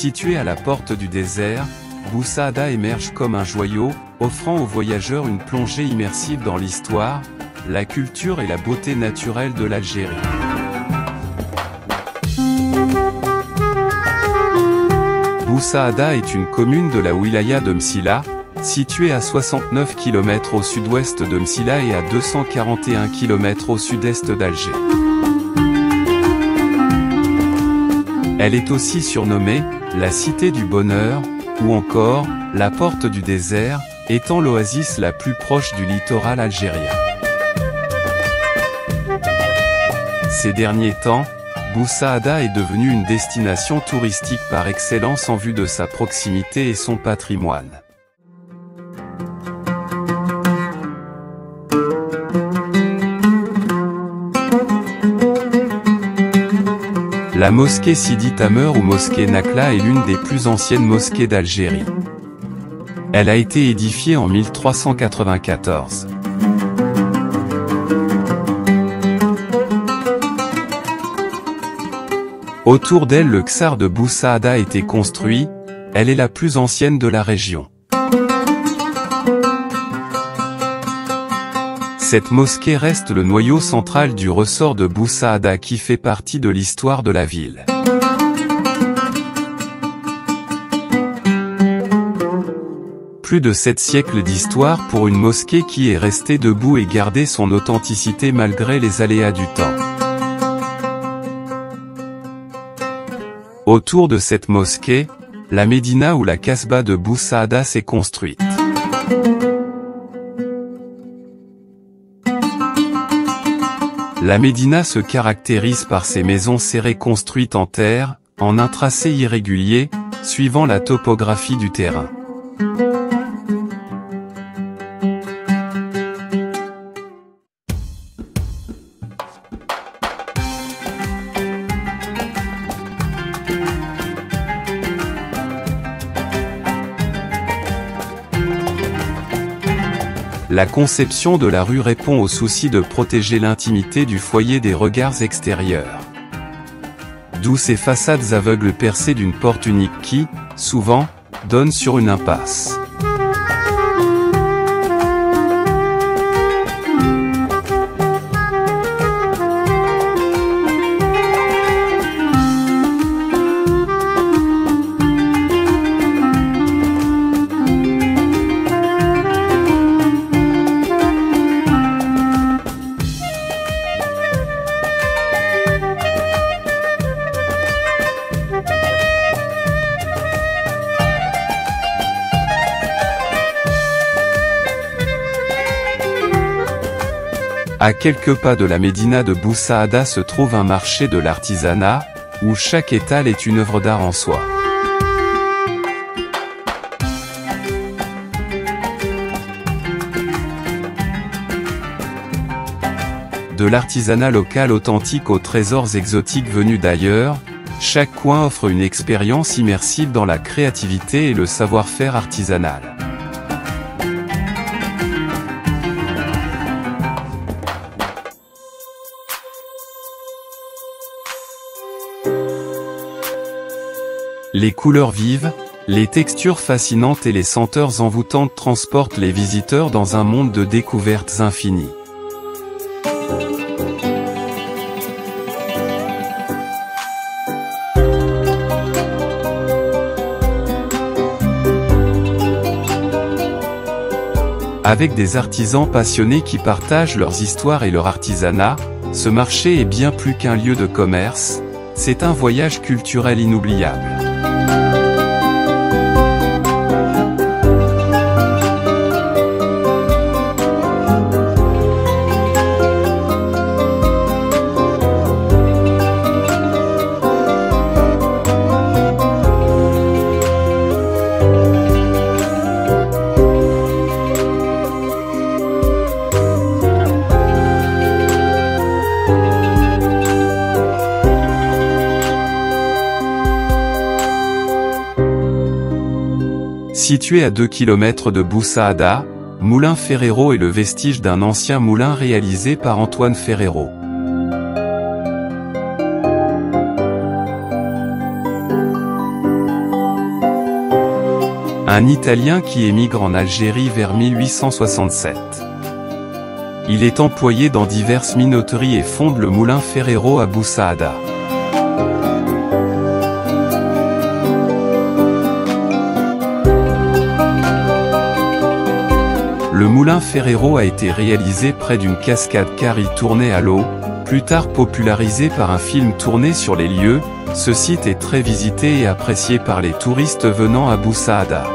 Située à la porte du désert, Bou Saada émerge comme un joyau, offrant aux voyageurs une plongée immersive dans l'histoire, la culture et la beauté naturelle de l'Algérie. Bou Saada est une commune de la wilaya de Msila, située à 69 km au sud-ouest de Msila et à 241 km au sud-est d'Alger. Elle est aussi surnommée la Cité du Bonheur, ou encore la Porte du Désert, étant l'oasis la plus proche du littoral algérien. Ces derniers temps, Bou Saada est devenue une destination touristique par excellence en vue de sa proximité et son patrimoine. La mosquée Sidi Tamer ou mosquée Nakla est l'une des plus anciennes mosquées d'Algérie. Elle a été édifiée en 1394. Autour d'elle le Ksar de Bou Saada a été construit, elle est la plus ancienne de la région. Cette mosquée reste le noyau central du ressort de Bou Saada qui fait partie de l'histoire de la ville. Plus de 7 siècles d'histoire pour une mosquée qui est restée debout et gardé son authenticité malgré les aléas du temps. Autour de cette mosquée, la Médina ou la Kasbah de Bou Saada s'est construite. La Médina se caractérise par ses maisons serrées construites en terre, en un tracé irrégulier, suivant la topographie du terrain. La conception de la rue répond au souci de protéger l'intimité du foyer des regards extérieurs. D'où ces façades aveugles percées d'une porte unique qui, souvent, donne sur une impasse. À quelques pas de la Médina de Bou Saada se trouve un marché de l'artisanat, où chaque étal est une œuvre d'art en soi. De l'artisanat local authentique aux trésors exotiques venus d'ailleurs, chaque coin offre une expérience immersive dans la créativité et le savoir-faire artisanal. Les couleurs vives, les textures fascinantes et les senteurs envoûtantes transportent les visiteurs dans un monde de découvertes infinies. Avec des artisans passionnés qui partagent leurs histoires et leur artisanat, ce marché est bien plus qu'un lieu de commerce, c'est un voyage culturel inoubliable. Situé à 2 km de Bou Saada, Moulin Ferrero est le vestige d'un ancien moulin réalisé par Antoine Ferrero. un Italien qui émigre en Algérie vers 1867. Il est employé dans diverses minoteries et fonde le moulin Ferrero à Bou-Saada. Le moulin Ferrero a été réalisé près d'une cascade car il tournait à l'eau, plus tard popularisé par un film tourné sur les lieux. Ce site est très visité et apprécié par les touristes venant à Bou-Saada.